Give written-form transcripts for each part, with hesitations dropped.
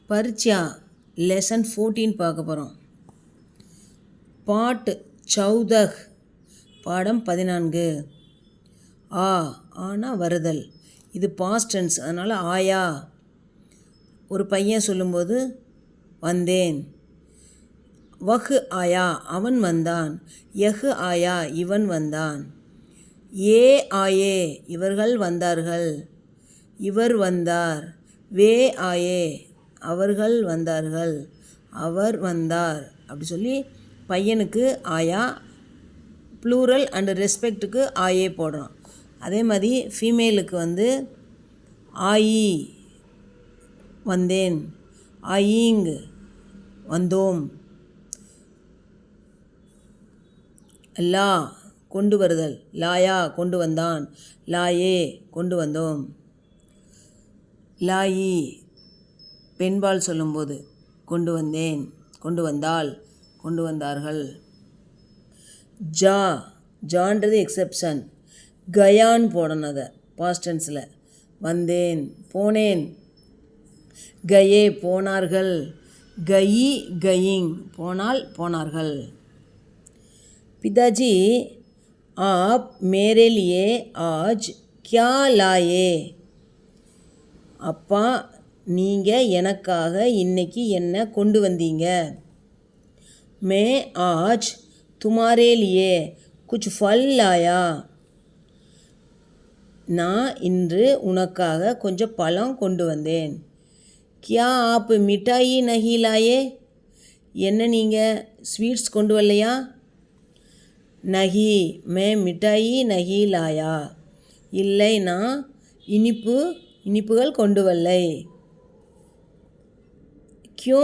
பரிச்சா lesson 14 பார்க்க போகிறோம். பாட் 14 பாடம் 14. ஆனா வருதல். இது பாஸ்ட் டென்ஸ், அதனால் ஆயா. ஒரு பையன் சொல்லும்போது வந்தேன். வஹ் ஆயா அவன் வந்தான். யஹ் ஆயா இவன் வந்தான். ஏ ஆயே இவர்கள் வந்தார்கள். இவர் வந்தார். வே ஆயே அவர்கள் வந்தார்கள். அவர் வந்தார். அப்படி சொல்லி பையனுக்கு ஆயா, ப்ளூரல் அண்டு ரெஸ்பெக்ட்டுக்கு ஆயே போடுறோம். அதே மாதிரி ஃபீமேலுக்கு ஆயி வந்தேன், ஆயிங் வந்தோம். லா கொண்டு வருதல், லாயா கொண்டு வந்தான், லாயே கொண்டு வந்தோம். லாயி பெண்பால் சொல்லும்போது கொண்டு வந்தேன், கொண்டு வந்தாள், கொண்டு வந்தார்கள். ஜான்றது எக்ஸெப்ஷன். கயான் போடணும். அதை பாஸ்ட் டென்ஸில் வந்தேன், போனேன். கயே போனார்கள். கயி கயிங் போனால் போனார்கள். पिताजी आप मेरे लिए आज क्या लाए? அப்பா நீங்கள் எனக்காக இன்னைக்கு என்ன கொண்டு வந்தீங்க? मैं आज तुम्हारे लिए कुछ फल लाया. நான் இன்று உனக்காக கொஞ்சம் பழம் கொண்டு வந்தேன். क्या आप मिठाई नहीं लाए? என்ன நீங்கள் ஸ்வீட்ஸ் கொண்டு வரலையா? நஹி மே மிட்டாயி நஹி லாயா. இல்லை, நான் இனிப்புகள் கொண்டு வரலை. கியூ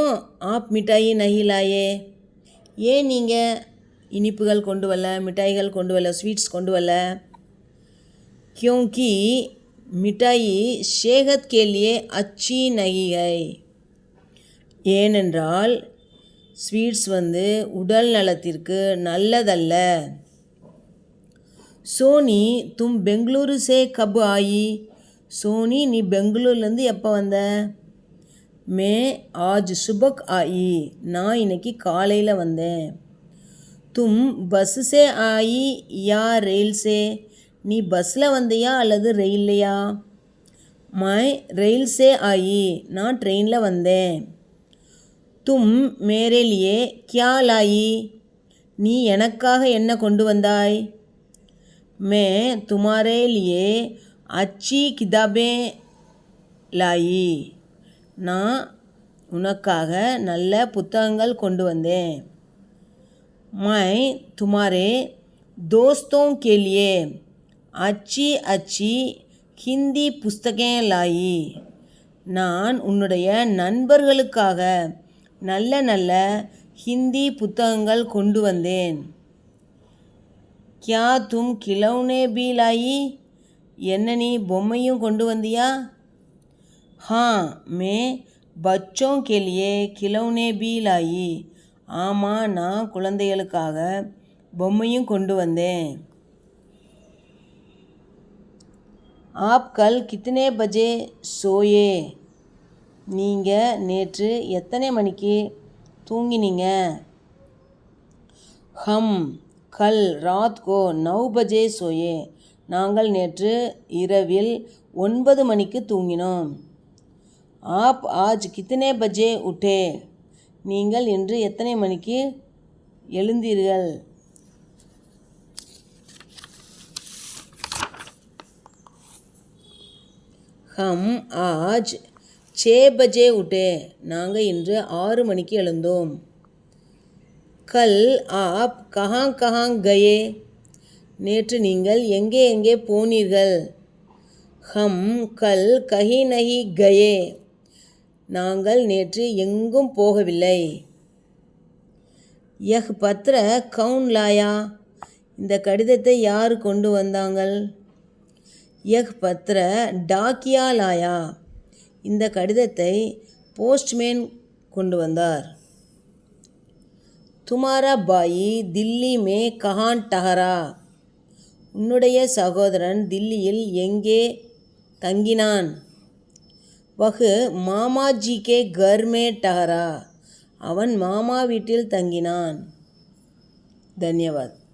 ஆப் மிட்டாயி நஹி லாயே? ஏன் நீங்கள் இனிப்புகள் கொண்டு வரல, மிட்டாய்கள் கொண்டு வரல, ஸ்வீட்ஸ் கொண்டு வரல? क्योंकि மிட்டாயி சேகத் கே லியே அச்சி நஹி ஹை. ஏனென்றால் ஸ்வீட்ஸ் உடல் நலத்திற்கு நல்லதல்ல. சோனி தும் பெங்களூரு சே கப் ஆயி? சோனி நீ பெங்களூர்லேருந்து எப்போ வந்த? மே ஆஜ் சுபக் ஆயி. நான் இன்னைக்கு காலையில் வந்தேன். தும் பஸ் சே ஆயி யா ரயில் சே? நீ பஸ்ஸில் வந்தியா அல்லது ரயில்லையா? மை ரயில் சே ஆயி. நான் ட்ரெயினில் வந்தேன். தும் மேரே லியே கியா லாயி? நீ எனக்காக என்ன கொண்டு வந்தாய்? மே துமாரே லியே அச்சி கிதாபே லாயி. நான் உனக்காக நல்ல புத்தகங்கள் கொண்டு வந்தேன். மை துமாரே தோஸ்தோं के लिए अच्छी अच्छी ஹிந்தி புஸ்தகே லாயி. நான் உன்னுடைய நண்பர்களுக்காக நல்ல நல்ல ஹிந்தி புத்தகங்கள் கொண்டு வந்தேன். கியா தும் கிலௌனே பி லாயி? என்ன நீ பொம்மையும் கொண்டு வந்தியா? மே பச்சோं के लिए खिलौने भी लाई. ஆமாம், நான் குழந்தைகளுக்காக பொம்மையும் கொண்டு வந்தேன். ஆப் கல் கித்தனே பஜே சோயே? நீங்கள் நேற்று எத்தனை மணிக்கு தூங்கினீங்க? ஹம் கல் ராத் கோ 9 பஜே சோயே. நாங்கள் நேற்று இரவில் 9 மணிக்கு தூங்கினோம். ஆப் ஆஜ் கித்தனே பஜே உட்டே? நீங்கள் இன்று எத்தனை மணிக்கு எழுந்தீர்கள்? ஹம் ஆஜ் 6 பஜே உட்டே. நாங்கள் இன்று 6 மணிக்கு எழுந்தோம். கல் ஆப் கஹாங் கஹாங் கயே? நேற்று நீங்கள் எங்கே எங்கே போனீர்கள்? ஹம் கல் கஹி நஹி கயே. நாங்கள் நேற்று எங்கும் போகவில்லை. யஹ் பத்ர கவுன் லாயா? இந்த கடிதத்தை யார் கொண்டு வந்தாங்கள்? யஹ் பத்ர டாக்கியா லாயா. இந்த கடிதத்தை போஸ்ட்மேன் கொண்டு வந்தார். துமாரா பாயி தில்லி மே கஹான் டஹரா? உன்னுடைய சகோதரன் தில்லியில் எங்கே தங்கினான்? वह मामा जी के घर में ठहरा. அவன் மாமா வீட்டில் தங்கினான். धन्यवाद.